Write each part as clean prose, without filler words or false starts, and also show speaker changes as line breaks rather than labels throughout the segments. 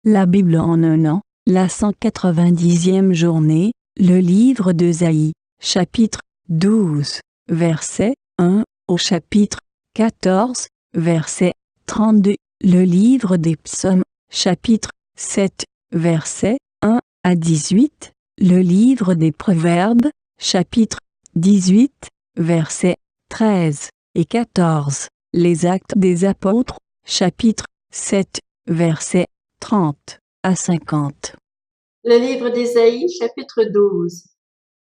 La Bible en un an, la 190e journée, le livre d'Ésaïe, chapitre 12, verset 1 au chapitre 14, verset 32, le livre des psaumes, chapitre 7, verset 1 à 18, le livre des proverbes, chapitre 18, versets 13 et 14, les actes des apôtres, chapitre 7, verset 30 à 50.
Le livre d'Ésaïe, chapitre 12.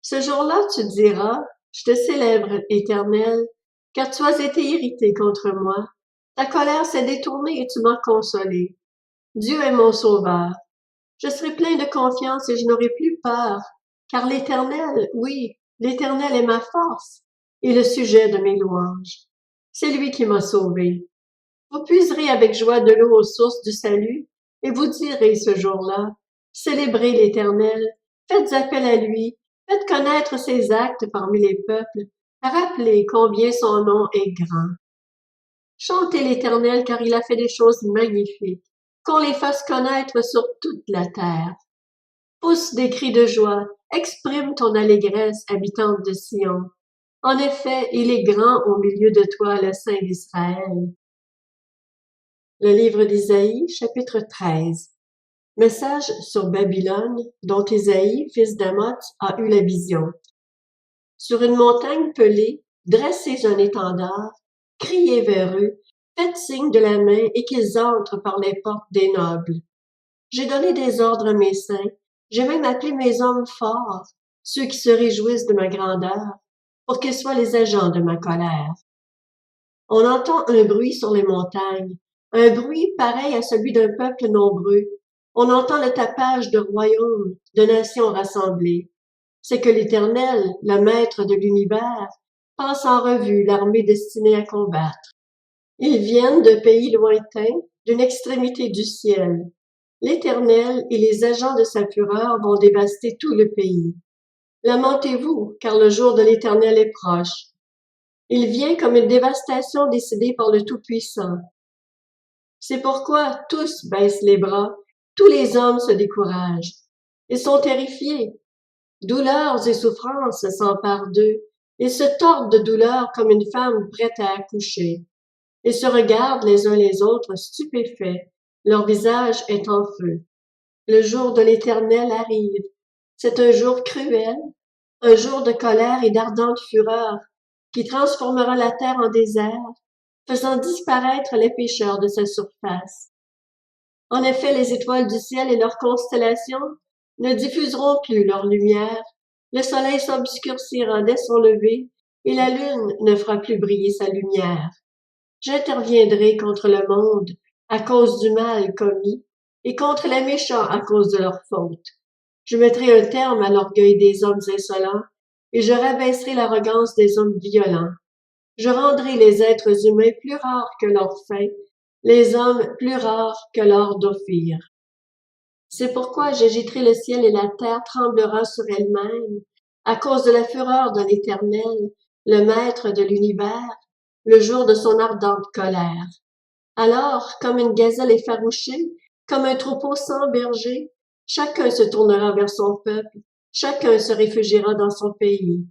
Ce jour-là, tu diras, je te célèbre, Éternel, car tu as été irrité contre moi. Ta colère s'est détournée et tu m'as consolé. Dieu est mon sauveur. Je serai plein de confiance et je n'aurai plus peur, car l'Éternel, oui, l'Éternel est ma force et le sujet de mes louanges. C'est lui qui m'a sauvé. Vous puiserez avec joie de l'eau aux sources du salut, et vous direz ce jour-là, célébrez l'Éternel, faites appel à lui, faites connaître ses actes parmi les peuples, rappelez combien son nom est grand. Chantez l'Éternel car il a fait des choses magnifiques, qu'on les fasse connaître sur toute la terre. Pousse des cris de joie, exprime ton allégresse, habitante de Sion. En effet, il est grand au milieu de toi, le Saint d'Israël. Le livre d'Ésaïe, chapitre 13. Message sur Babylone, dont Ésaïe, fils d'Amoth, a eu la vision. Sur une montagne pelée, dressez un étendard, criez vers eux, faites signe de la main et qu'ils entrent par les portes des nobles. J'ai donné des ordres à mes saints, j'ai même appelé mes hommes forts, ceux qui se réjouissent de ma grandeur, pour qu'ils soient les agents de ma colère. On entend un bruit sur les montagnes, un bruit pareil à celui d'un peuple nombreux. On entend le tapage de royaumes, de nations rassemblées. C'est que l'Éternel, le Maître de l'univers, passe en revue l'armée destinée à combattre. Ils viennent de pays lointains, d'une extrémité du ciel. L'Éternel et les agents de sa fureur vont dévaster tout le pays. Lamentez-vous, car le jour de l'Éternel est proche. Il vient comme une dévastation décidée par le Tout-Puissant. C'est pourquoi tous baissent les bras, tous les hommes se découragent. Ils sont terrifiés. Douleurs et souffrances s'emparent d'eux. Ils se tordent de douleur comme une femme prête à accoucher. Ils se regardent les uns les autres stupéfaits. Leur visage est en feu. Le jour de l'Éternel arrive. C'est un jour cruel, un jour de colère et d'ardente fureur, qui transformera la terre en désert, faisant disparaître les pécheurs de sa surface. En effet, les étoiles du ciel et leurs constellations ne diffuseront plus leur lumière, le soleil s'obscurcira dès son lever, et la lune ne fera plus briller sa lumière. J'interviendrai contre le monde à cause du mal commis, et contre les méchants à cause de leurs fautes. Je mettrai un terme à l'orgueil des hommes insolents, et je rabaisserai l'arrogance des hommes violents. Je rendrai les êtres humains plus rares que leur faim, les hommes plus rares que l'or d'Ophir. C'est pourquoi j'agiterai le ciel et la terre tremblera sur elle-même, à cause de la fureur de l'Éternel, le Maître de l'univers, le jour de son ardente colère. Alors, comme une gazelle effarouchée, comme un troupeau sans berger, chacun se tournera vers son peuple, chacun se réfugiera dans son pays.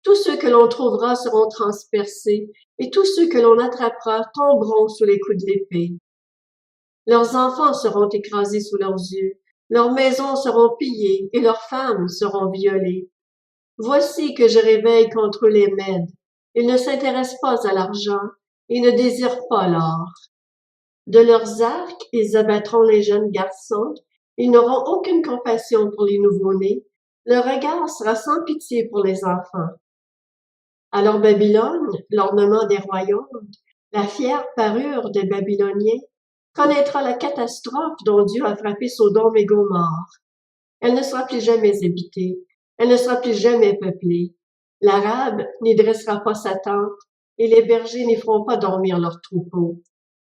Tous ceux que l'on trouvera seront transpercés, et tous ceux que l'on attrapera tomberont sous les coups de l'épée. Leurs enfants seront écrasés sous leurs yeux, leurs maisons seront pillées, et leurs femmes seront violées. Voici que je réveille contre eux les Mèdes. Ils ne s'intéressent pas à l'argent, et ne désirent pas l'or. De leurs arcs, ils abattront les jeunes garçons, ils n'auront aucune compassion pour les nouveau-nés, leur regard sera sans pitié pour les enfants. Alors Babylone, l'ornement des royaumes, la fière parure des Babyloniens, connaîtra la catastrophe dont Dieu a frappé Sodome et Gomorrhe. Elle ne sera plus jamais habitée, elle ne sera plus jamais peuplée. L'Arabe n'y dressera pas sa tente, et les bergers n'y feront pas dormir leurs troupeaux.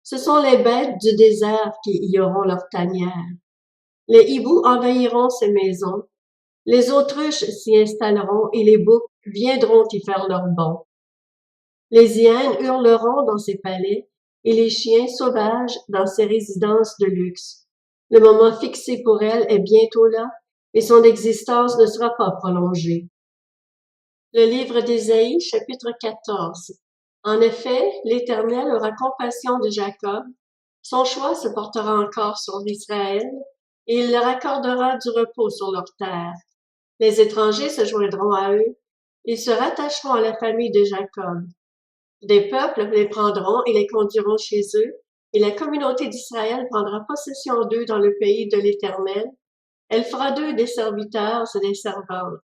Ce sont les bêtes du désert qui y auront leur tanière. Les hiboux envahiront ces maisons, les autruches s'y installeront et les boucs viendront y faire leur bond. Les hyènes hurleront dans ces palais et les chiens sauvages dans ces résidences de luxe. Le moment fixé pour elle est bientôt là, et son existence ne sera pas prolongée. Le livre d'Ésaïe, chapitre 14. En effet, l'Éternel aura compassion de Jacob, son choix se portera encore sur Israël, et il leur accordera du repos sur leur terre. Les étrangers se joindront à eux, ils se rattacheront à la famille de Jacob. Des peuples les prendront et les conduiront chez eux, et la communauté d'Israël prendra possession d'eux dans le pays de l'Éternel. Elle fera d'eux des serviteurs et des servantes.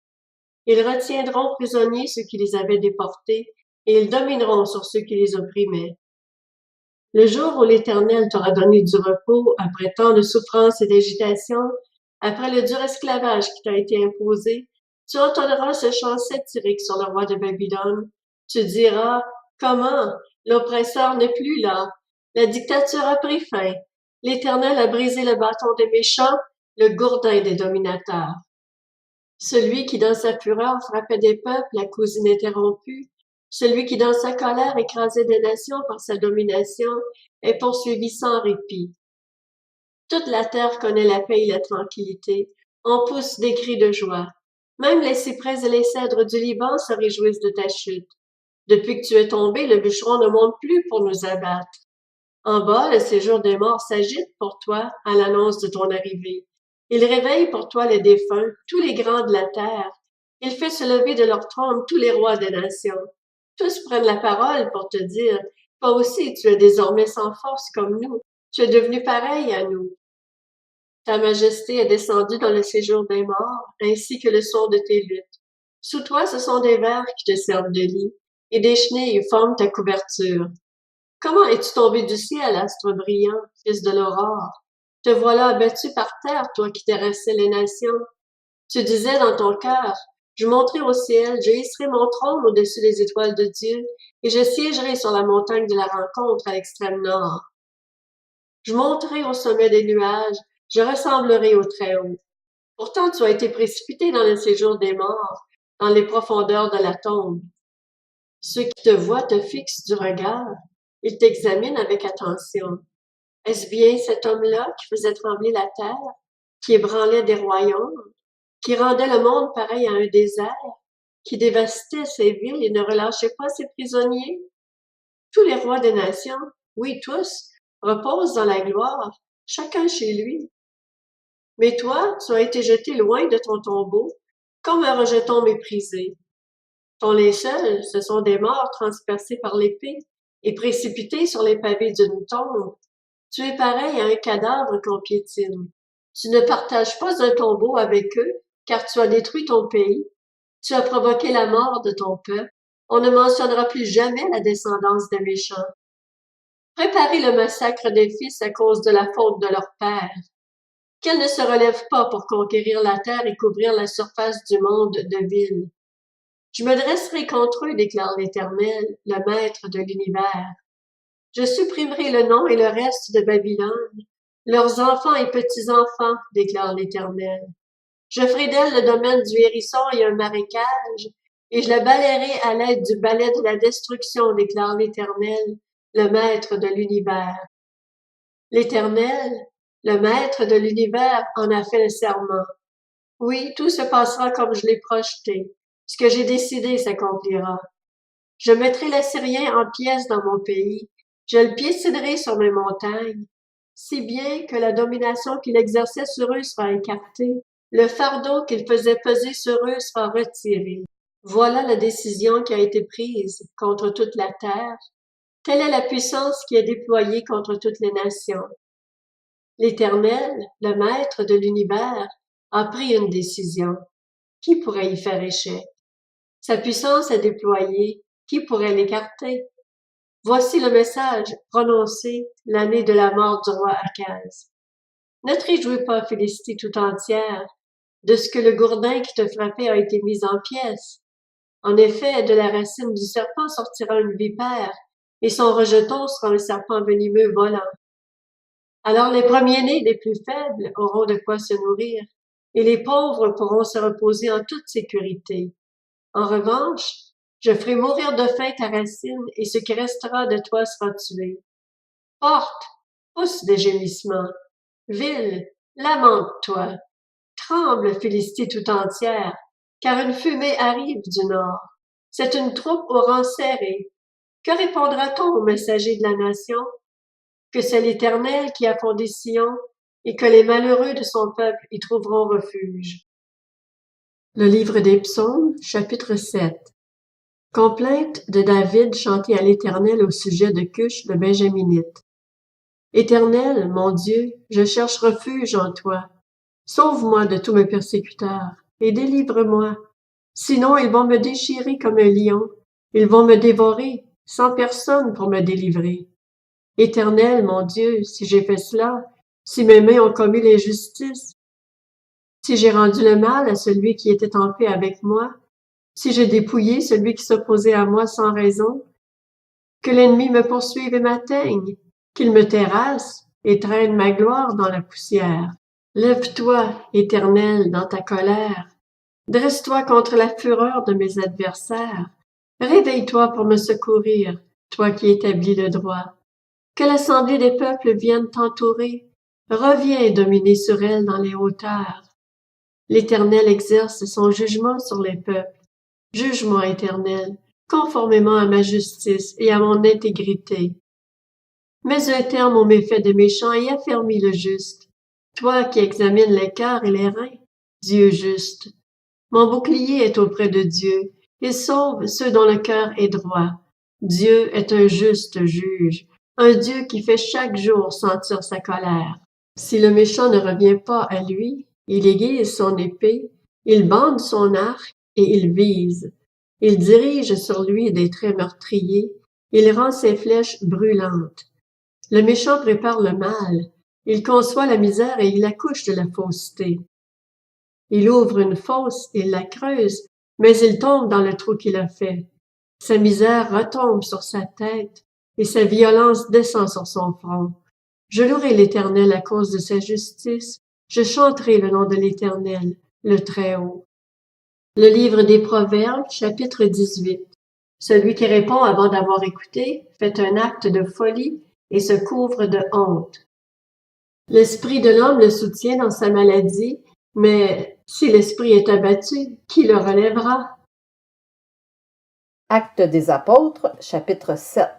Ils retiendront prisonniers ceux qui les avaient déportés, et ils domineront sur ceux qui les opprimaient. Le jour où l'Éternel t'aura donné du repos, après tant de souffrance et d'agitation, après le dur esclavage qui t'a été imposé, tu entendras ce chant satirique sur le roi de Babylone. Tu diras, comment? L'oppresseur n'est plus là. La dictature a pris fin. L'Éternel a brisé le bâton des méchants, le gourdin des dominateurs. Celui qui dans sa fureur frappait des peuples à coups ininterrompus, celui qui dans sa colère écrasait des nations par sa domination, est poursuivi sans répit. Toute la terre connaît la paix et la tranquillité. On pousse des cris de joie. Même les cyprès et les cèdres du Liban se réjouissent de ta chute. Depuis que tu es tombé, le bûcheron ne monte plus pour nous abattre. En bas, le séjour des morts s'agite pour toi à l'annonce de ton arrivée. Il réveille pour toi les défunts, tous les grands de la terre. Il fait se lever de leur trône tous les rois des nations. Tous prennent la parole pour te dire, toi aussi tu es désormais sans force comme nous, tu es devenu pareil à nous. Ta majesté est descendue dans le séjour des morts, ainsi que le son de tes luttes. Sous toi ce sont des vers qui te servent de lit, et des chenilles forment ta couverture. Comment es-tu tombé du ciel, astre brillant, fils de l'aurore? Te voilà abattu par terre, toi qui terrassais les nations. Tu disais dans ton cœur, je monterai au ciel, je hisserai mon trône au-dessus des étoiles de Dieu, et je siégerai sur la montagne de la rencontre à l'extrême nord. Je monterai au sommet des nuages, je ressemblerai au Très-Haut. Pourtant tu as été précipité dans le séjour des morts, dans les profondeurs de la tombe. Ceux qui te voient te fixent du regard, ils t'examinent avec attention. Est-ce bien cet homme-là qui faisait trembler la terre, qui ébranlait des royaumes, qui rendait le monde pareil à un désert, qui dévastait ses villes et ne relâchait pas ses prisonniers? Tous les rois des nations, oui tous, reposent dans la gloire, chacun chez lui. Mais toi, tu as été jeté loin de ton tombeau, comme un rejeton méprisé. Ton linceul, ce sont des morts transpercés par l'épée et précipités sur les pavés d'une tombe. Tu es pareil à un cadavre qu'on piétine. Tu ne partages pas un tombeau avec eux, car tu as détruit ton pays. Tu as provoqué la mort de ton peuple. On ne mentionnera plus jamais la descendance des méchants. Préparez le massacre des fils à cause de la faute de leur père. Qu'ils ne se relèvent pas pour conquérir la terre et couvrir la surface du monde de villes. Je me dresserai contre eux, déclare l'Éternel, le Maître de l'univers. Je supprimerai le nom et le reste de Babylone, leurs enfants et petits-enfants, déclare l'Éternel. Je ferai d'elle le domaine du hérisson et un marécage, et je la balayerai à l'aide du balai de la destruction, déclare l'Éternel, le Maître de l'univers. L'Éternel, le Maître de l'univers, en a fait le serment. Oui, tout se passera comme je l'ai projeté. Ce que j'ai décidé s'accomplira. Je mettrai l'Assyrien en pièces dans mon pays. Je le piétinerai sur mes montagnes, si bien que la domination qu'il exerçait sur eux sera écartée. Le fardeau qu'il faisait peser sur eux sera retiré. Voilà la décision qui a été prise contre toute la terre. Telle est la puissance qui est déployée contre toutes les nations. L'Éternel, le Maître de l'univers, a pris une décision. Qui pourrait y faire échec? Sa puissance est déployée. Qui pourrait l'écarter? Voici le message prononcé l'année de la mort du roi Akaz. Ne te réjouis pas, Philistie tout entière, de ce que le gourdin qui te frappait a été mis en pièces. En effet, de la racine du serpent sortira une vipère, et son rejeton sera un serpent venimeux volant. Alors les premiers-nés des plus faibles auront de quoi se nourrir, et les pauvres pourront se reposer en toute sécurité. En revanche, je ferai mourir de faim ta racine, et ce qui restera de toi sera tué. Porte, pousse des gémissements. Ville, Lamente-toi, tremble Philistie tout entière, car une fumée arrive du nord. C'est une troupe aux rangs serrés. Que répondra-t-on au messager de la nation? Que c'est l'Éternel qui a fondé Sion, et que les malheureux de son peuple y trouveront refuge. Le livre des Psaumes, chapitre 7. Complainte de David chantée à l'Éternel au sujet de Cush le Benjaminite. Éternel, mon Dieu, je cherche refuge en toi. Sauve-moi de tous mes persécuteurs et délivre-moi. Sinon, ils vont me déchirer comme un lion. Ils vont me dévorer, sans personne pour me délivrer. Éternel, mon Dieu, si j'ai fait cela, si mes mains ont commis l'injustice, si j'ai rendu le mal à celui qui était en paix avec moi, si j'ai dépouillé celui qui s'opposait à moi sans raison, que l'ennemi me poursuive et m'atteigne, qu'il me terrasse et traîne ma gloire dans la poussière. Lève-toi, Éternel, dans ta colère. Dresse-toi contre la fureur de mes adversaires. Réveille-toi pour me secourir, toi qui établis le droit. Que l'assemblée des peuples vienne t'entourer. Reviens dominer sur elle dans les hauteurs. L'Éternel exerce son jugement sur les peuples. Juge-moi, Éternel, conformément à ma justice et à mon intégrité. Mets un terme aux méfaits des méchants et affermis le juste. Toi qui examines les cœurs et les reins, Dieu juste. Mon bouclier est auprès de Dieu. Il sauve ceux dont le cœur est droit. Dieu est un juste juge, un Dieu qui fait chaque jour sentir sa colère. Si le méchant ne revient pas à lui, il aiguise son épée, il bande son arc et il vise. Il dirige sur lui des traits meurtriers, il rend ses flèches brûlantes. Le méchant prépare le mal, il conçoit la misère et il accouche de la fausseté. Il ouvre une fosse, il la creuse, mais il tombe dans le trou qu'il a fait. Sa misère retombe sur sa tête, et sa violence descend sur son front. Je louerai l'Éternel à cause de sa justice, je chanterai le nom de l'Éternel, le Très-Haut. Le livre des Proverbes, chapitre 18. Celui qui répond avant d'avoir écouté fait un acte de folie et se couvre de honte. L'esprit de l'homme le soutient dans sa maladie, mais si l'esprit est abattu, qui le relèvera?
Actes des apôtres, chapitre 7.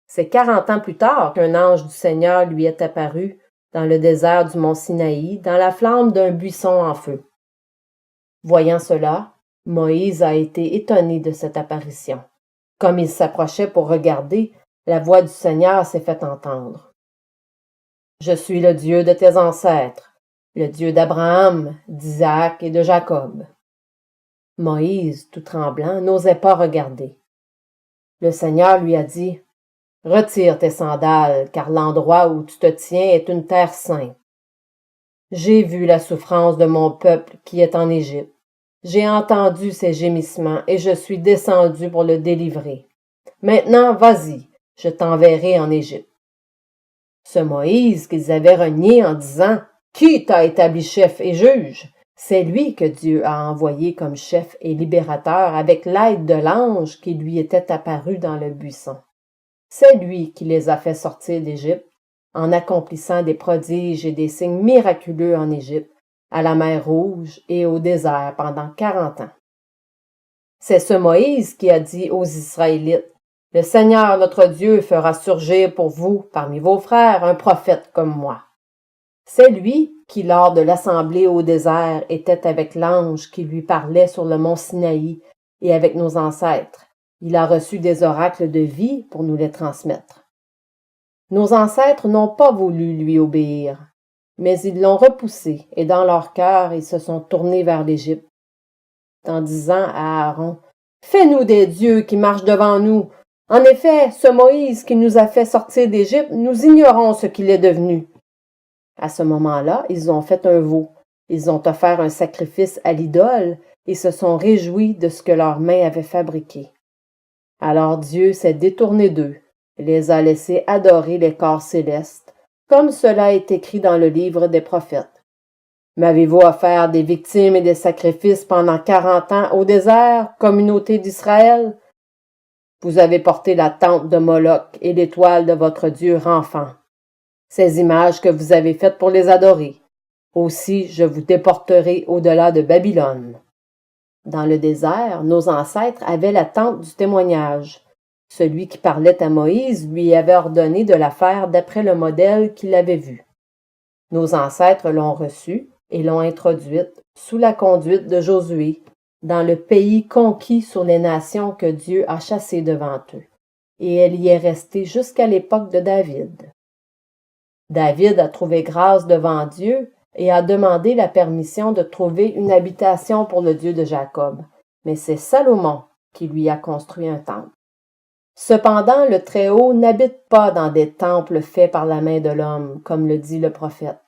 C'est 40 ans plus tard qu'un ange du Seigneur lui est apparu dans le désert du mont Sinaï, dans la flamme d'un buisson en feu. Voyant cela, Moïse a été étonné de cette apparition. Comme il s'approchait pour regarder, la voix du Seigneur s'est fait entendre. « Je suis le Dieu de tes ancêtres, le Dieu d'Abraham, d'Isaac et de Jacob. » Moïse, tout tremblant, n'osait pas regarder. Le Seigneur lui a dit, « Retire tes sandales, car l'endroit où tu te tiens est une terre sainte. J'ai vu la souffrance de mon peuple qui est en Égypte. J'ai entendu ses gémissements et je suis descendu pour le délivrer. Maintenant, vas-y, je t'enverrai en Égypte. » Ce Moïse qu'ils avaient renié en disant, « Qui t'a établi chef et juge? » C'est lui que Dieu a envoyé comme chef et libérateur avec l'aide de l'ange qui lui était apparu dans le buisson. C'est lui qui les a fait sortir d'Égypte, en accomplissant des prodiges et des signes miraculeux en Égypte, à la mer Rouge et au désert pendant 40 ans. C'est ce Moïse qui a dit aux Israélites, « Le Seigneur notre Dieu fera surgir pour vous, parmi vos frères, un prophète comme moi. » C'est lui qui, lors de l'assemblée au désert, était avec l'ange qui lui parlait sur le mont Sinaï et avec nos ancêtres. Il a reçu des oracles de vie pour nous les transmettre. Nos ancêtres n'ont pas voulu lui obéir, mais ils l'ont repoussé et dans leur cœur ils se sont tournés vers l'Égypte, en disant à Aaron, « Fais-nous des dieux qui marchent devant nous. En effet, ce Moïse qui nous a fait sortir d'Égypte, nous ignorons ce qu'il est devenu. » À ce moment-là, ils ont fait un veau. Ils ont offert un sacrifice à l'idole et se sont réjouis de ce que leurs mains avaient fabriqué. Alors Dieu s'est détourné d'eux et les a laissés adorer les corps célestes, comme cela est écrit dans le livre des prophètes. M'avez-vous offert des victimes et des sacrifices pendant 40 ans au désert, communauté d'Israël? Vous avez porté la tente de Moloch et l'étoile de votre Dieu Renfant. Ces images que vous avez faites pour les adorer. Aussi je vous déporterai au-delà de Babylone. » Dans le désert, nos ancêtres avaient la tente du témoignage. Celui qui parlait à Moïse lui avait ordonné de la faire d'après le modèle qu'il avait vu. Nos ancêtres l'ont reçue et l'ont introduite sous la conduite de Josué dans le pays conquis sur les nations que Dieu a chassées devant eux, et elle y est restée jusqu'à l'époque de David. David a trouvé grâce devant Dieu et a demandé la permission de trouver une habitation pour le Dieu de Jacob, mais c'est Salomon qui lui a construit un temple. Cependant, le Très-Haut n'habite pas dans des temples faits par la main de l'homme, comme le dit le prophète.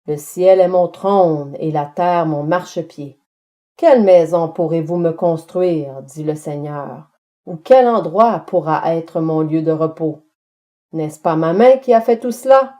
Le ciel est mon trône et la terre mon marchepied. Quelle maison pourrez-vous me construire, dit le Seigneur, ou quel endroit pourra être mon lieu de repos? N'est-ce pas ma main qui a fait tout cela?